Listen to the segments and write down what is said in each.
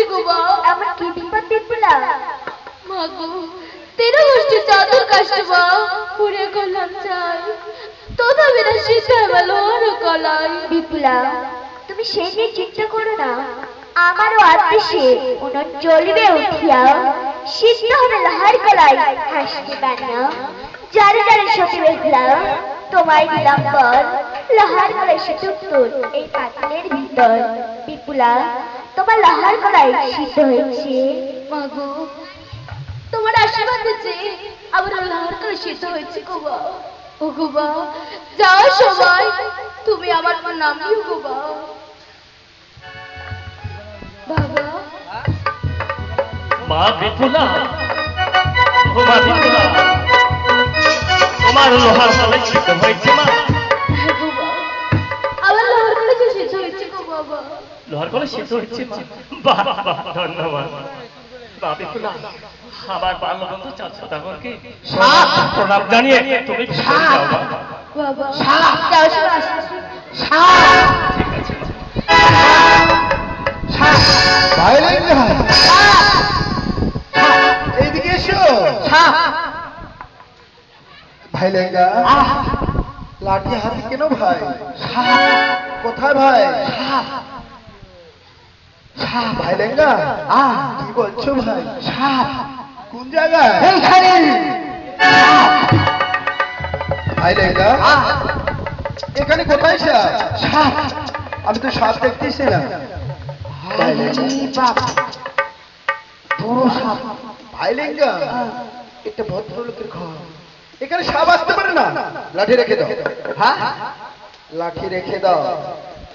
হয়েছে গো মা। আমার কি বিপদ বিপুলা? মা গো, 13 গোষ্ঠী চাদর কাষ্টমা পুরে করলাম চাই, তথাপি না সিদ্ধ হয়ে লোহার কলাই। বিপুলা, তুমি সেই নিয়ে চিন্তা করো না। আমারও আদেশে উনুন জ্বলিবে উঠিয়া, সিদ্ধ হবে লোহার কলাই হাসতে পান্না। যারে যারে সতী দেখলাম, তোমায় দিলাম বল, লোহার কলাই সিদ্ধ উত্তর এই পাতিলের ভিতর। বিপুলা, তোমার লোহার কলাই সিদ্ধ হয়েছে। মা গো, তোমার আশীর্বাদ দিচ্ছে আমার লোহার কলাই সিদ্ধ হয়েছে গো মা। ও গো মা, যাও সবাই, তুমি আমার নাম নিও গো মা। বাবা, মা বিপুলা, ও মা বিপুলা, তোমার লোহার কলাই সিদ্ধ হয়েছে মা। হ্যাঁ গো মা, আমার লোহার কলাই সিদ্ধ হয়েছে গো বাবা। লোহার কলাই সিদ্ধ হয়েছে মা। বাহ বাহ, ধন্যবাদ মা বিপুলা। আমার বাল্য বন্ধু চাঁদ সদাগরকে প্রণাম জানিয়ে তুমি ভিতরে যাও মা। বাবা, যাও সবাই। ঠিক আছে এইদিকে এসো ভাই লেঙ্গা। লাঠি হাতে কেন ভাই? কোথায় ভাই? ভাই লেঙ্গা, কি বলছো ভাই? কোন জায়গায়? ভাই লেঙ্গা, এখানে কোথায় সাপ? আমি তো সাপ দেখতেছি না। ভাই লেঙ্গা, ভাই লেঙ্গা, এটা ভদ্রলোকের ঘর, এখানে সাপ আসতে পারে না। লাঠি রেখে দাও। লাঠি রেখে দাও।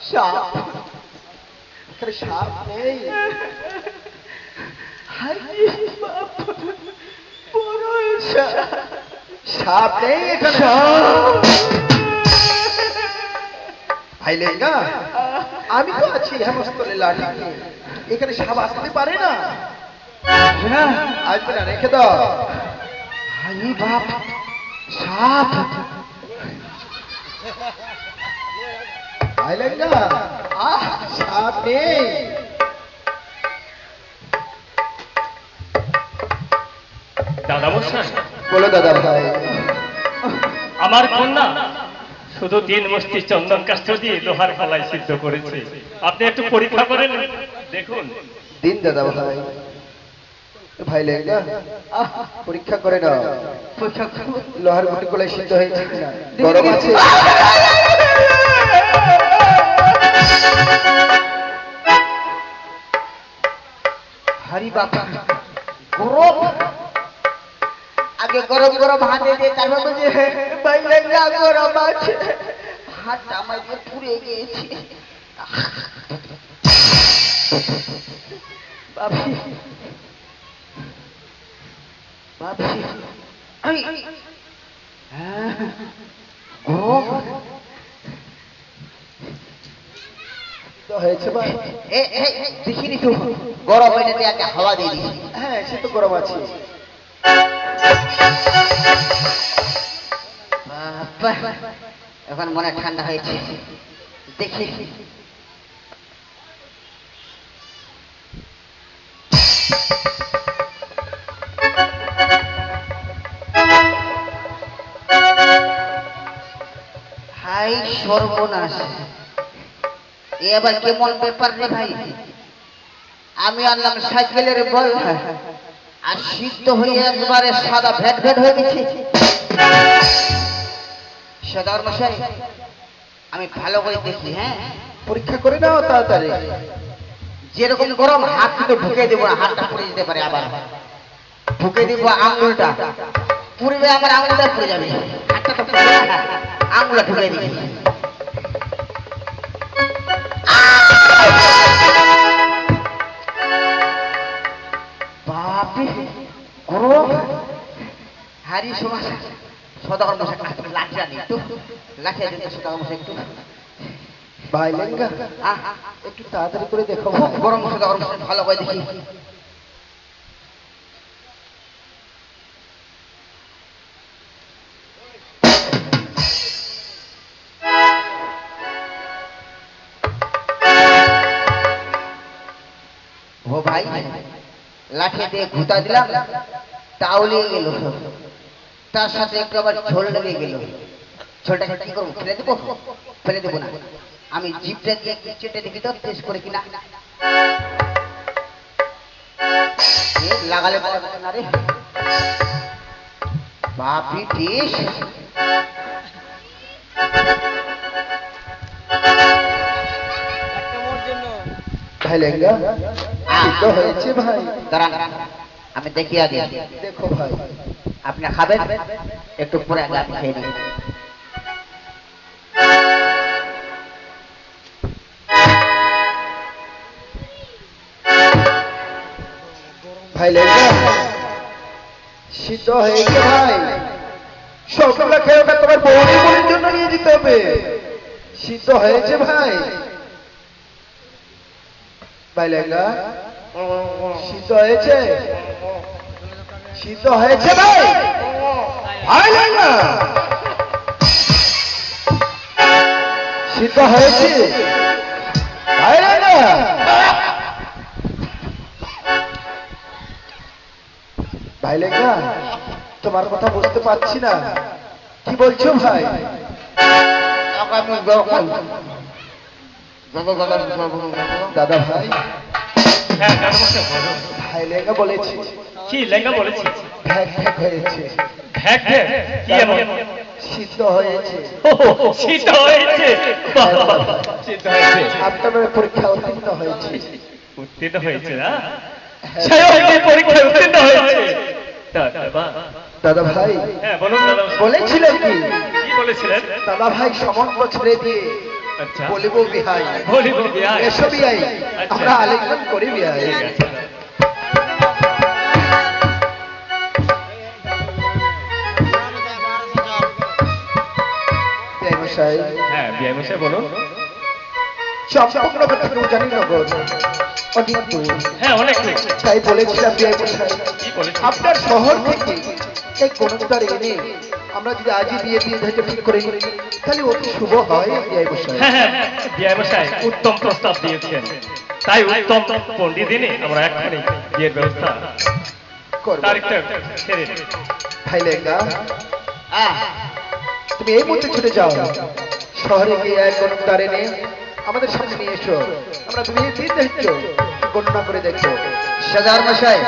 সাপ, এখানে সাপ নেই। সাপ নেই এখানে। ভাই লেঙ্গা, আমি তো আছি হেমস্থলে লাঠি নিয়ে, এখানে সাপ আসতে পারে না। আসবে না, রেখে দাও। সাপ, ভাই লেঙ্গা, সাপ নেই। দাদা মশাই, বলো দাদা ভাই। আমার কন্যা শুধু 3 মুষ্টি চন্দন কাষ্ঠ দিয়ে লোহার কলাই সিদ্ধ করেছে। আপনি একটু পরীক্ষা করেন, দেখুন। দিন দাদা ভাই। ভাই লেঙ্গা, পরীক্ষা করে নাও। লোহার গুটি কলাই সিদ্ধ হয়েছে কিনা। গরম আছে? হরি বাবা, গরম আগে গরম গরম হাতে দিয়ে তারপর বুঝে ভাই লেঙ্গা গরম আছে। হাতটা আমার দিয়ে পুড়ে গিয়েছে। বাবি, বাবি, গরম হয়েছে ভাই? দেখিনি তো, গরম এটাতে একটা হাওয়া দিয়ে দিয়েছি। হ্যাঁ, সে তো গরম আছে। এখন মনে ঠান্ডা হয়েছে, দেখি। হাই সর্বনাশ, এ আবার কেমন ব্যাপার রে ভাই? আমি আনলাম সাইকেলের বল, আর সিদ্ধ হয়ে একবারে সাদা ভেট ভেট হয়ে গেছে। সদাগর মশাই, আমি ভালো করে দেখি। হ্যাঁ, পরীক্ষা করে নাও তাড়াতাড়ি। যেরকম গরম, হাত কিন্তু ঢুকে দেবো না, হাতটা পুড়ে যেতে পারে। আবার ঢুকে দিব আঙুলটা, পুড়বে আমার আঙুলটা পুড়ে যাবে। হাতটা তো পুড়বে না, আঙুলটা ঢুকে দিবি। বাপরে গরম। হারি সমস্যা। সদাগর মশাই লাঠি আনি, একটু লাঠি আনি সদাগর মশাই একটু। ভাই লেঙ্গা, একটু তাড়াতাড়ি করে দেখো। খুব গরম সদাগর মশাই, ভালো করে দেখি। ও ভাই লাঠি দিয়ে ঘুতা দিলাম তাও লেগে গেল, তার সাথে একটু আবার ঝোল লেগে গেল। ঝোলটাকে কি করবো, ফেলে দেবো? ফেলে দেবো না, আমি জিভটা দিয়ে একটু চেটে দেখি তো টেস্ট করে কিনা। এ, লাগালে পাওয়া যাবে না রে বাপি, টেস্ট ভাই লেঙ্গা সিদ্ধ হয়েছে ভাই? দাঁড়ান আমি দেখি আগে। দেখো ভাই। আপনি খাবেন একটু পরে আগে আমি খেয়ে নিই। ভাই লেঙ্গা সিদ্ধ হয়েছে ভাই। সবগুলা খেয়ে ওটা তোমার বৌদি বোনের জন্য নিয়ে যেতে হবে। সিদ্ধ হয়েছে ভাই। ভাই লেঙ্গা সিদ্ধ হয়েছে? সিদ্ধ হয়েছে ভাই? ভাই লেঙ্গা সিদ্ধ হয়েছে? ভাই লেঙ্গা ভাই লেঙ্গা তোমার কথা বুঝতে পারছি না, কি বলছো ভাই? দাদা ভাই, হ্যাঁ দাদামশাই বলুন। ভাই লেঙ্গা বলেছি কি লেঙ্গা বলেছি? ভ্যাক ভ্যাক হয়েছে। ভ্যাক ভ্যাক? কি এমন? সিদ্ধ হয়েছে। ও, শীত হয়েছে। বাহ, বাহ, বাহ, শীত হয়েছে। আপনার পরীক্ষা উত্তীর্ণ হয়েছে। উত্তীর্ণ হয়েছে না? সেই অগ্নি পরীক্ষায় উত্তীর্ণ হয়েছে। বাহ। দাদা ভাই হ্যাঁ বলুন দাদামশাই। বলেছিলেন কি? কি বলেছিলেন? দাদা ভাই সমস্ত ছেড়ে দিয়ে আচ্ছা বলিব বিহাই, বলিব বিহাই। এসো বিহাই, আচ্ছা। আমরা আলিঙ্গন করি বিহাই। ঠিক আছে। বিহাই মশাই, হ্যাঁ বিআই মশাই বলুন। চম্পকনগর থেকে উজানিনগর অনেক দূর। হ্যাঁ অনেক দূর। তাই বলেছিলাম বিহাই মশাই কি বলেছি? আপনার শহর থেকে এই কোনটার এনে আমরা যদি আজই বিয়ে দিয়ে ধরে ঠিক করে নিই তাহলে অতি শুভ হয় বিহাই মশাই। হ্যাঁ হ্যাঁ বিআই মশাই উত্তম প্রস্তাব দিয়েছেন, তাই উত্তম পণ্ডিত দিনে আমরা এখনই বিয়ের ব্যবস্থা করবো। তারিখটা ছেড়ে দিই। ভাই লেঙ্গা আহ, তুমি এই মুহূর্তে ছুটে যাও, শহরে গিয়ে এক গণতার এনে আমাদের সামনে নিয়ে এসো, আমরা বিয়ের দিন দেখছো গণনা করে দেখো। সর্দার মশাই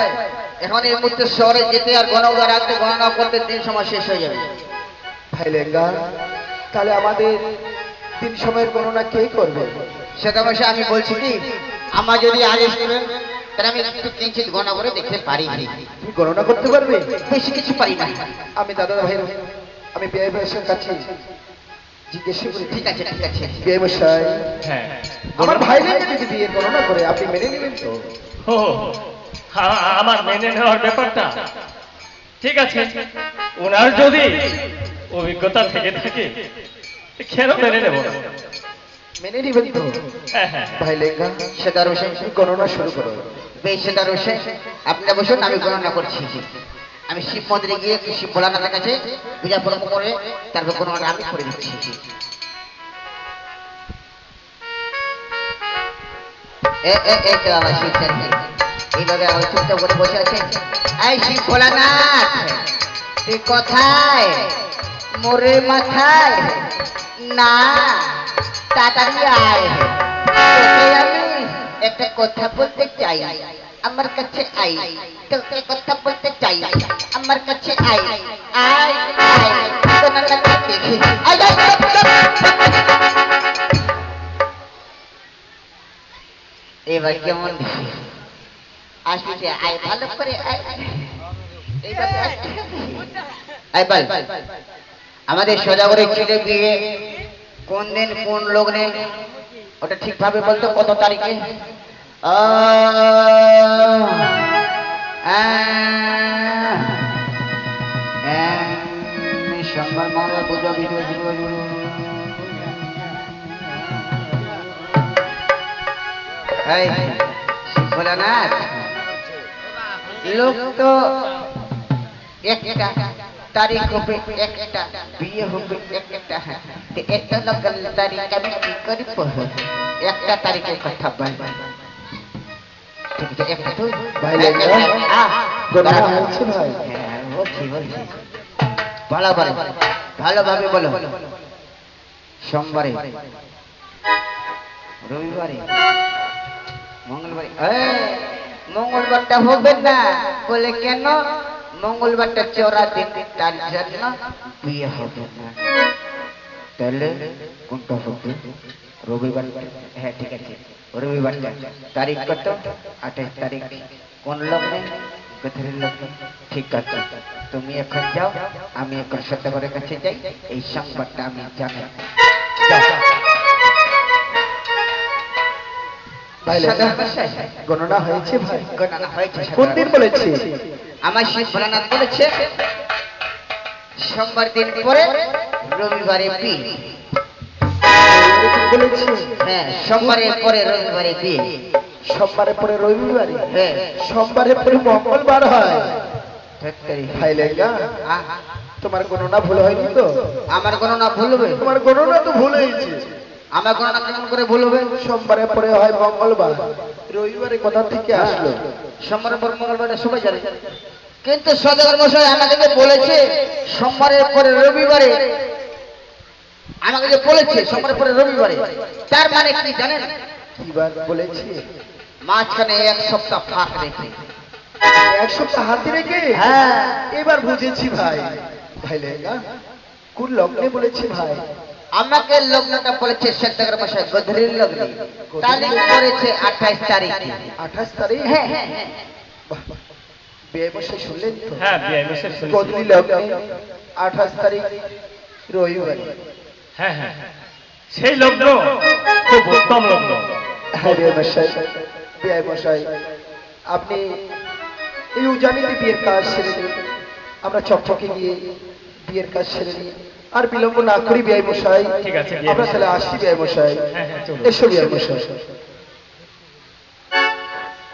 এখন এই মুহূর্তে শহরে যেতে আর গণনা রাখতে গণনা করতে দিন সময় শেষ হয়ে যাবে। ভাই লেঙ্গা তাহলে আমাদের 3 সময়ের গণনা কে করবে? সর্দার মশাই আমি বলছি কি, আমার যদি আদেশ করেন তাহলে আমি একটু কিঞ্চিত গণনা করে দেখতে পারি। তুমি গণনা করতে পারবে? বেশি কিছু পারি না। আমি দাদা ভাই, আমি বিয়ে ভাইয়ের কাছে জিজ্ঞেস করি। ঠিক আছে ঠিক আছে। বিয়ে মশাই হ্যাঁ আমার ভাই লেঙ্গা যদি বিয়ের গণনা করে আপনি মেনে নেবেন তো? ও আমার মেনে নেওয়ার ব্যাপারটা ঠিক আছে, ওনার যদি অভিজ্ঞতা থেকে থাকে কেন মেনে নেব না? মেনে নেবেন তো? হ্যাঁ হ্যাঁ ভাই লেঙ্গা সর্দার মশাই তুমি গণনা শুরু করো। বেশ সর্দার মশাই আপনি বসুন, আমি গণনা করছি। আমি শিব মন্দিরে গিয়ে একটু শিব ভোলানাথের কাছে পূজা প্রণাম করে তারপর গণনাটা আমি করে দিচ্ছি। এই তো আমার শিব চাঁদি এইভাবে আমার চুপচাপ করে বসে আছে। এই শিব ভোলানাথ তুই কোথায়? মোরে মাথায় না, তাড়াতাড়ি আয়, তোকে আমি একটা কথা বলতে চাই, আমার কাছে আই, তোকে কথা বলতে চাই, আমার কাছে আই, আয় আয় তোমার কাছে দেখি। আয়, আয়, চুপ, চুপ। এবার কেমন আসছে? আয় ভালো করে আয়। এইভাবে আসছে। আয় বল, আমাদের সদাগরের ছেলে বিয়ে কোন দিন কোন লগ্নে ওটা ঠিকভাবে বলতো, কত তারিখে? সোমবার মঙ্গলবার বুধবার বৃহস্পতিবার ভোলানাথ লোক তো একটা তারিখ হবে, একটা বিয়ে হবে, একটা একটা লগন তারিখ আমি কি করি? একটা তারিখের কথা বল। ঠিক আছে একটু তো ভাই লেঙ্গা, গণনা হয়েছে ভাই? হ্যাঁ বলছি ভালোভাবে ভালোভাবে বলো সোমবারে রবিবারে মঙ্গলবারে মঙ্গলবারটা হবে না বলে কেন মঙ্গলবারটা চোরা দিন তার জন্য বিয়ে হবে না তাহলে কোনটা হবে রবিবার হ্যাঁ ঠিক আছে রবিবারটা তারিখ কত 28 তারিখ কোন লগ্নে গধূলির লগ্নে ঠিক আছে তুমি এখন যাও আমি এখন সত্যবারের কাছে যাই এই সংবাদটা আমি জানি ভাই লেঙ্গা, গণনা হয়েছে ভাই? ঘটনা হয়েছে কোন দিন বলেছে? আমার শিব ভোলানাথ বলেছে সোমবার দিন পরে রবিবারে বিয়ে এরকম বলেছে? হ্যাঁ সোমবারের পরে রবিবারে বিয়ে সোমবারের পরে রবিবারে, হ্যাঁ সোমবারের পরে মঙ্গলবার হয়। ধত্তেরি। ভাই লেঙ্গা, তোমার গণনা ভুল হয়নি তো? আমার গণনা ভুলবে তোমার গণনা তো ভুল হয়েছে। আমার গণনা কেমন করে ভুলবে সোমবারের পরে হয় মঙ্গলবার, রবিবারে কোথা থেকে আসলো? সোমবারের পর মঙ্গলবারে সবাই জানে কিন্তু সদাগর মশাই আমাকে যে বলেছে সোমবারের পরে রবিবারে আমাকে যে বলেছে সোমবারের পরে রবিবারে তার মানে কি জানেন কিবার বলেছে? মাঝখানে এক সপ্তাহ ফাঁক রেখে এক সপ্তাহ হাতে রেখে? হ্যাঁ এবার বুঝেছি ভাই। ভাই লেঙ্গা, কোন লগ্নে বলেছে ভাই? আমাকে লগ্নটা বলেছে সদাগর মশাই গধূলির লগ্নে তারিখ করেছে 28 তারিখ 28 তারিখ? হ্যাঁ হ্যাঁ হ্যাঁ বাহ, বাহ। বিয়ে বসে শুনলেন তো? হ্যাঁ বিয়ে বসে শুনছি। গধূলি লগ্নে 28 তারিখ রবিবারে। হ্যাঁ হ্যাঁ সেই লগ্ন খুব উত্তম লগ্ন। হ্যাঁ বিয়ে মশাই, বিয়ে মশাই, আপনি এই উজানিতে বিয়ের কাজ সেরে দিন। আমরা চকচকে গিয়ে বিয়ের কাজ সেরে নিই, আর বিলম্ব না করি বিয়ে মশাই। ঠিক আছে, বিয়ে আমরা মশাই। তাহলে আসছি বিয়ে মশাই। হ্যাঁ হ্যাঁ চলুন। এসো বিয়ে মশাই।